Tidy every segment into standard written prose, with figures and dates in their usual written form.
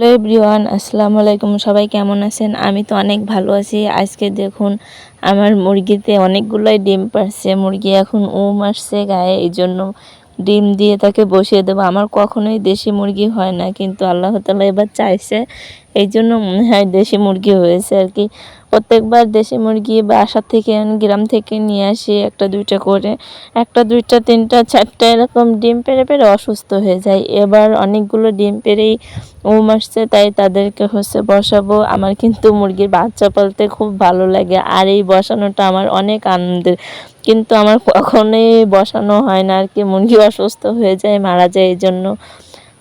Hello everyone, আসসালামু আলাইকুম। সবাই কেমন আছেন? আমি তো অনেক ভালো আছি। আজকে দেখুন আমার মুরগিতে অনেকগুলোই ডিম পারছে। মুরগি এখন আসছে গায়ে, এই জন্য ডিম দিয়ে তাকে বসিয়ে দেবো। আমার কখনোই দেশি মুরগি হয় না, কিন্তু আল্লাহ তাআলা এবার চাইছে, এই জন্য মনে হয় দেশি মুরগি হয়েছে আর কি। প্রত্যেকবার দেশি মুরগি বাসা থেকে গ্রাম থেকে নিয়ে আসি একটা দুইটা করে, একটা দুইটা তিনটা চারটা এরকম ডিম পেড়ে পেড়ে অসুস্থ হয়ে যায়। এবার অনেকগুলো ডিম পেড়েই আসছে, তাই তাদেরকে বসাবো। আমার কিন্তু মুরগির বাচ্চা পালতে খুব ভালো লাগে, আর এই বসানোটা আমার অনেক আনন্দের, কিন্তু আমার কখনোই বসানো হয় না আর কি। মুরগি অসুস্থ হয়ে যায়, মারা যায়। এই জন্য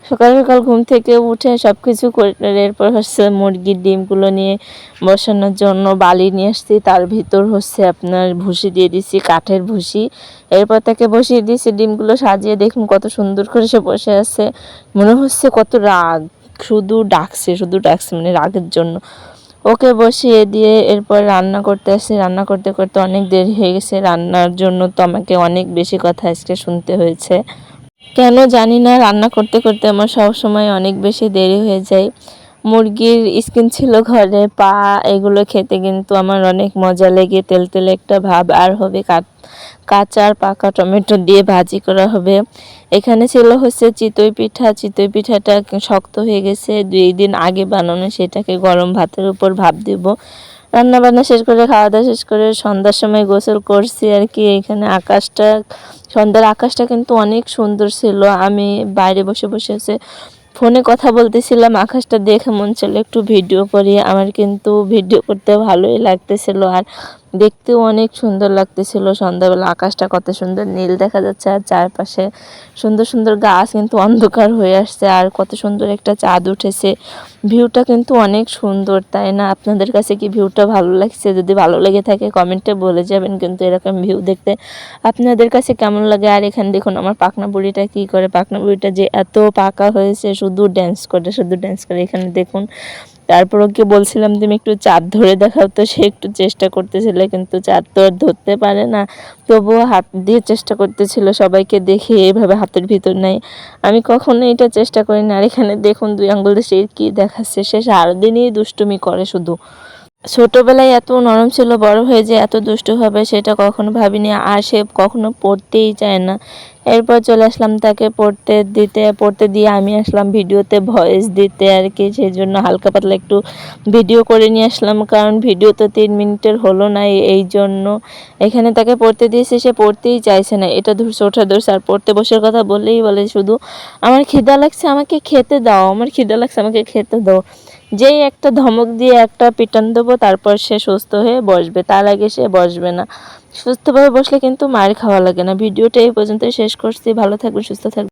সকাল সকাল ঘুম থেকে উঠে সব কিছু করে এরপর মুরগির ডিমগুলো নিয়ে বসানোর জন্য বালি নিয়ে আসছি। তার ভিতর আপনার ভুসি দিয়ে দিছি, কাঠের ভুসি। এরপর তাকে বসিয়ে দিয়েছি। ডিমগুলো সাজিয়ে দেখুন কত সুন্দর করে সে বসে আছে। মনে হচ্ছে কত রাগ, শুধু ডাকছে মানে রাগের জন্য। ওকে বসিয়ে দিয়ে এরপর রান্না করতে আসি। রান্না করতে করতে অনেক দেরি হয়ে গেছে। রান্নার জন্য তো আমাকে অনেক বেশি কথা আজকে শুনতে হয়েছে। কেন জানি না, রান্না করতে করতে আমার সবসময় অনেক বেশি দেরি হয়ে যায়। মুরগির স্কিন ছিল ঘরে, পা এগুলো খেতে কিন্তু আমার অনেক মজা লেগে, তেল তেলে একটা ভাব আর হবে। কাঁচা আর পাকা টমেটো দিয়ে ভাজি করা হবে। এখানে ছিল চিতই পিঠা। চিতই পিঠাটা শক্ত হয়ে গেছে, 2 দিন আগে বানানো, সেটাকে গরম ভাতের উপর ভাপ দেব। রান্না বান্না শেষ করে, খাওয়া দাওয়া শেষ করে সন্ধ্যার সময় গোসল করছি আর কি। এখানে সন্ধ্যার আকাশটা কিন্তু অনেক সুন্দর ছিল। আমি বাইরে বসে বসে ফোনে কথা বলতেছিলাম, আকাশটা দেখে মন ছিল একটু ভিডিও করি। আমার কিন্তু ভিডিও করতে ভালোই লাগতেছিল, আর দেখতেও অনেক সুন্দর লাগতেছিল। সন্ধ্যাবেলা আকাশটা কত সুন্দর নীল দেখা যাচ্ছে, আর চারপাশে সুন্দর সুন্দর গাছ, কিন্তু অন্ধকার হয়ে আসছে, আর কত সুন্দর একটা চাঁদ উঠেছে। ভিউটা কিন্তু অনেক সুন্দর, তাই না? আপনাদের কাছে কি ভিউটা ভালো লাগছে? যদি ভালো লেগে থাকে কমেন্টে বলে যাবেন, কিন্তু এরকম ভিউ দেখতে আপনাদের কাছে কেমন লাগে। আর এখানে দেখুন আমার পাকনা বুড়িটা কি করে। পাকনা বুড়িটা যে এত পাকা হয়েছে, শুধু ড্যান্স করে। এখানে দেখুন, তারপর ওকে বলছিলাম তুমি একটু চাঁদ ধরে দেখাও, তো সে একটু চেষ্টা করতেছিল, কিন্তু চাঁদ তো আর ধরতে পারে না, তবুও হাত দিয়ে চেষ্টা করতেছিল। সবাইকে দেখে এইভাবে হাতের ভিতর নেয়, আমি কখনো এটা চেষ্টা করি না। আর এখানে দেখুন 2 আঙ্গুল দিয়ে সে কি দেখাচ্ছে, সে সারাদিনই দুষ্টুমি করে শুধু। ছোটবেলায় এত নরম ছিল, বড় হয়ে যে এত দুষ্টু হবে সেটা কখনো ভাবিনি। আর সে কখনো পড়তেই চায় না। এরপর চলে আসলাম তাকে পড়তে দিয়ে আমি আসলাম ভিডিওতে ভয়েস দিতে আর কি। সেই জন্য হালকা পাতলা একটু ভিডিও করে নিয়ে আসলাম, কারণ ভিডিও তো 3 মিনিটের হলো না। এই জন্য এখানে তাকে পড়তে দিয়েছে, সে পড়তেই চাইছে না। এটা ধরছে, ওটা ধরছে, আর পড়তে বসার কথা বললেই বলে শুধু আমার খিদা লাগছে, আমাকে খেতে দাও, আমার খিদা লাগছে, আমাকে খেতে দাও। যেই একটা ধমক দিয়ে একটা পিটান দেবো, তারপর সে সুস্থ হয়ে বসবে, তার আগে সে বসবে না। সুস্থভাবে বসলে কিন্তু মার খাওয়া লাগে না। ভিডিওটা এই পর্যন্ত শেষ করছি। ভালো থাকবেন, সুস্থ থাকবেন।